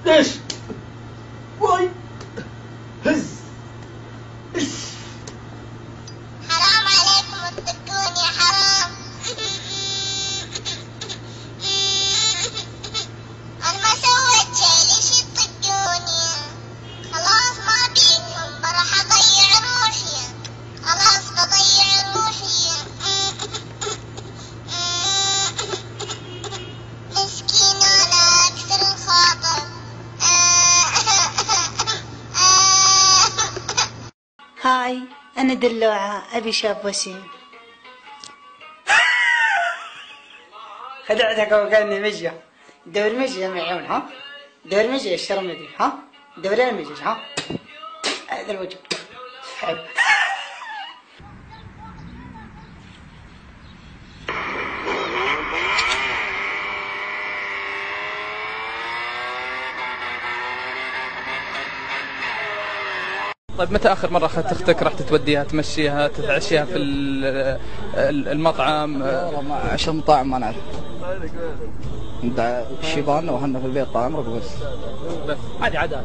دش واي هز حرام عليكم تطقون يا حرام. انا ما سويت شي، ليش تطقوني؟ خلاص ما بيكم، بروح اضيع روحي. خلاص بضيع روحي. مسكين انا اكثر الخاطر. هاي أنا دلوعة، أبي شاب وسيم. خدعتك وكأني مجة. دور مجة معون ها؟ دور مجة الشرمدي ها؟ دورين مجة ها؟ هذا الوجه حلو. طيب متى آخر مرة أخذت أختك رحت توديها تمشيها تتعشيها في المطعم؟ عشان مطاعم ما نعرف. عند الشيبان وهنا في البيت طال عمرك بس. هذه عادات.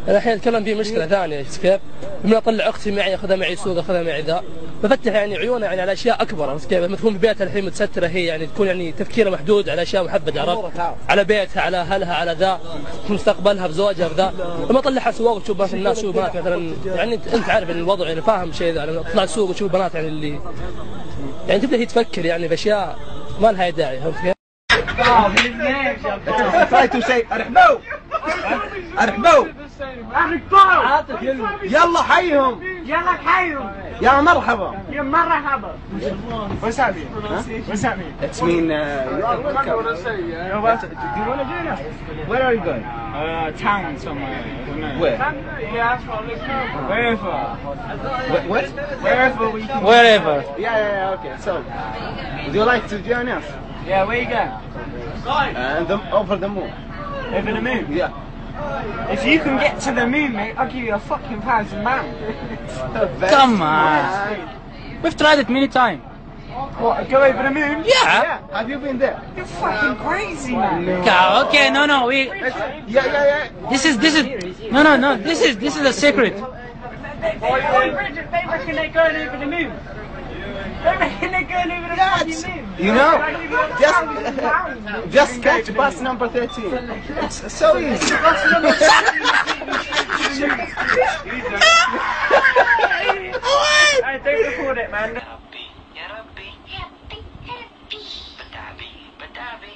أنا الحين أتكلم في مشكلة ثانية كيف؟ لما أطلع أختي معي أخذها معي سوق أخذها معي ذا بفتح يعني عيونها يعني على أشياء أكبر كيف؟ لما تكون في بيتها الحين متسترة هي يعني تكون يعني تفكيرها محدود على أشياء محددة عرفت؟ على بيتها على أهلها على ذا في مستقبلها في زوجها في ذا لما أطلعها سواق وتشوف في الناس شوف بنات مثلا يعني أنت عارف إن الوضع يعني فاهم شيء ذا لما تطلع السوق وتشوف بنات يعني اللي يعني تبدأ هي تفكر يعني بأشياء ما لها داعي فهمت كيف؟ try to say ارحبوا ارحبوا يلا حيهم يلا حيهم يا مرحبا يا مرحبا. What's that mean? What's that mean? It's mean you are welcome. Do you want to join us? Where are you going? Town somewhere. I don't know. Where? Yeah, wherever. What? Wherever we can. Wherever. Yeah, okay. So, would you like to join us? Yeah, where you going? Over the moon. Over the moon? Yeah. If you can get to the moon, mate, I'll give you £1,000. Come on. We've tried it many times. What, go over the moon? Yeah. Have you been there? You're fucking crazy, man. Okay, no, we. Yeah. This is. No. This is a secret. They reckon they're going over the moon. They reckon they're going over the fucking moon. You know, just catch bus number 13. It's so easy. Hey, don't record it, man. يا ربي بتابي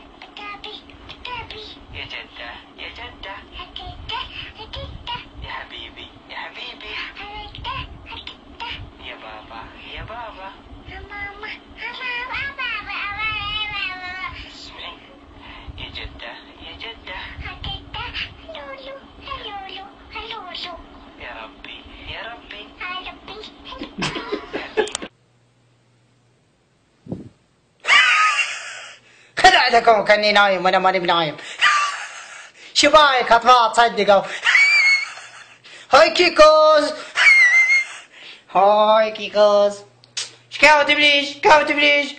يا جدة يا حبيبي يا بابا يا ماما اسمعي يا جدة لولو يا ربي خدعتكم وكأني نايم وأنا ماني بنايم. شبايك أطفال تصدقوا. هاي كيكوز. شكاوتي بليش. شكاوتي بليش.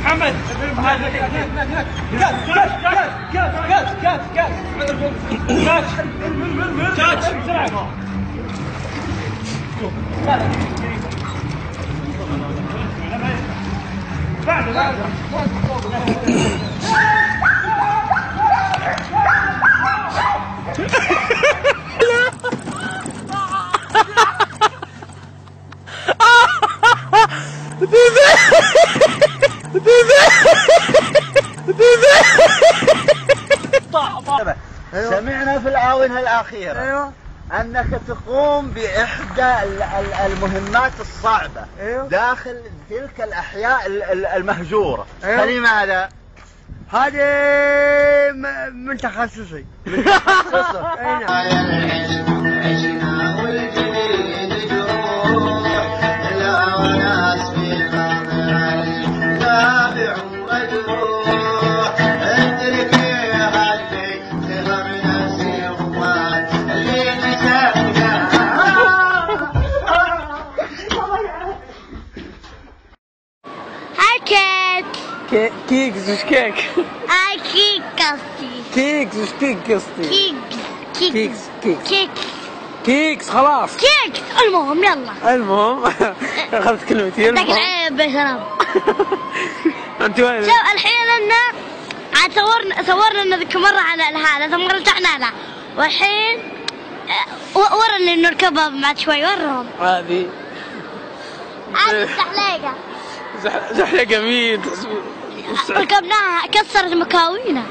محمد سمعنا في الآونة الأخيرة أنك تقوم بإحدى المهمات الصعبة داخل تلك الأحياء المهجورة. فلماذا؟ هذه من تخصصي. من تخصصك؟ كيكس وش كيك؟ كيك قصدي. كيكس وش كيك قصدي؟ كيكس. كيكس خلاص. كيك. المهم يلا. المهم اخذت كلمتين. لكن عيب يا سلام. انت وين؟ شوف الحين لنا عاد صورنا ذيك مرة على هذا ثم رجعنا له والحين ورا اللي نركبها بعد شوي ورهم. هذه عاد زحليقة. زحليقة مين؟ ركبناها كسرت مكاوينا.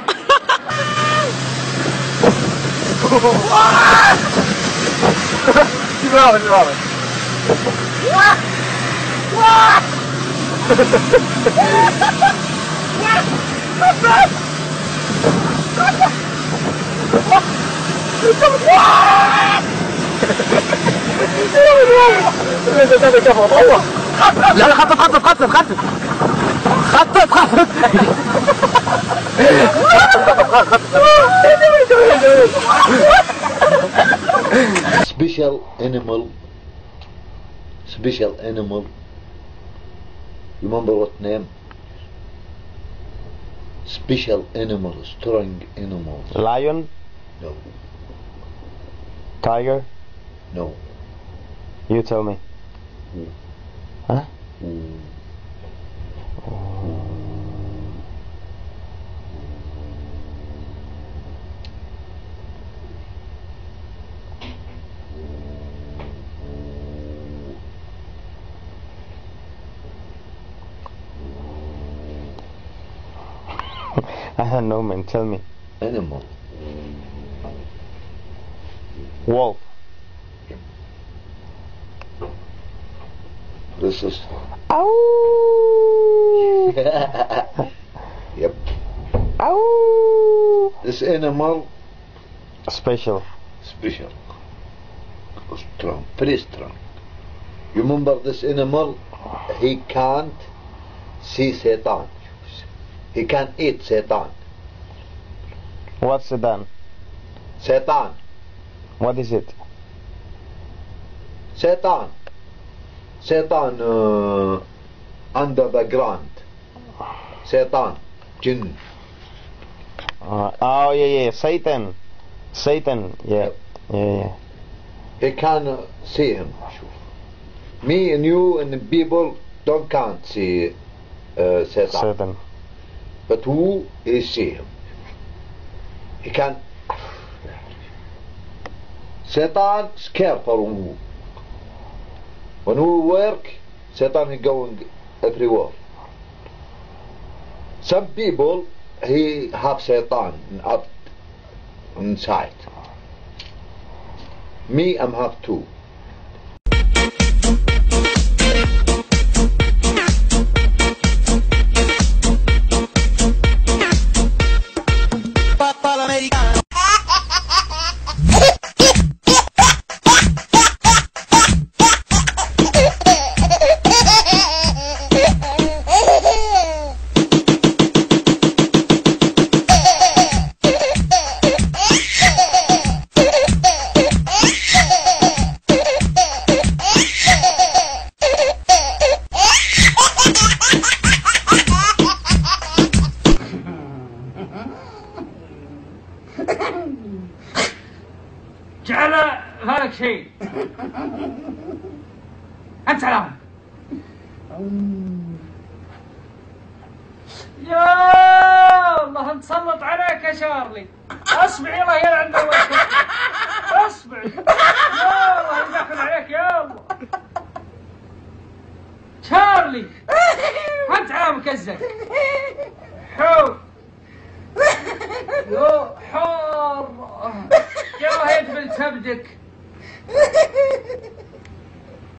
لا خطط special animal. Remember what name? Special animal, strong animal. Lion? No. Tiger? No. You tell me. Huh? I don't know, man. Tell me. Animal. Wolf. This is. Ow! Yep. Ow! This animal. Special. Special. Strong. Very strong. You remember this animal? He can't see Satan. He can't eat Satan. What's Satan? Satan. What is it? Satan. Satan under the ground. Satan. Jinn. Oh yeah, Satan. Satan. Yeah. Yeah. He can't see him. Me and you and the people can't see Satan. Satan. But who is see him? He can. Satan scared for who? When we work, Satan is going everywhere. Some people he have Satan up inside. Me, I'm have two. جعل هذاك شيء. أنت سلام. يا الله نتسلط عليك يا شارلي. اصبعي الله يلعن وجهك. اصبعي. يا الله يدخل عليك يا الله. شارلي. أنت على مكزك. حول. يا حار. يا الله يدبل كبدك.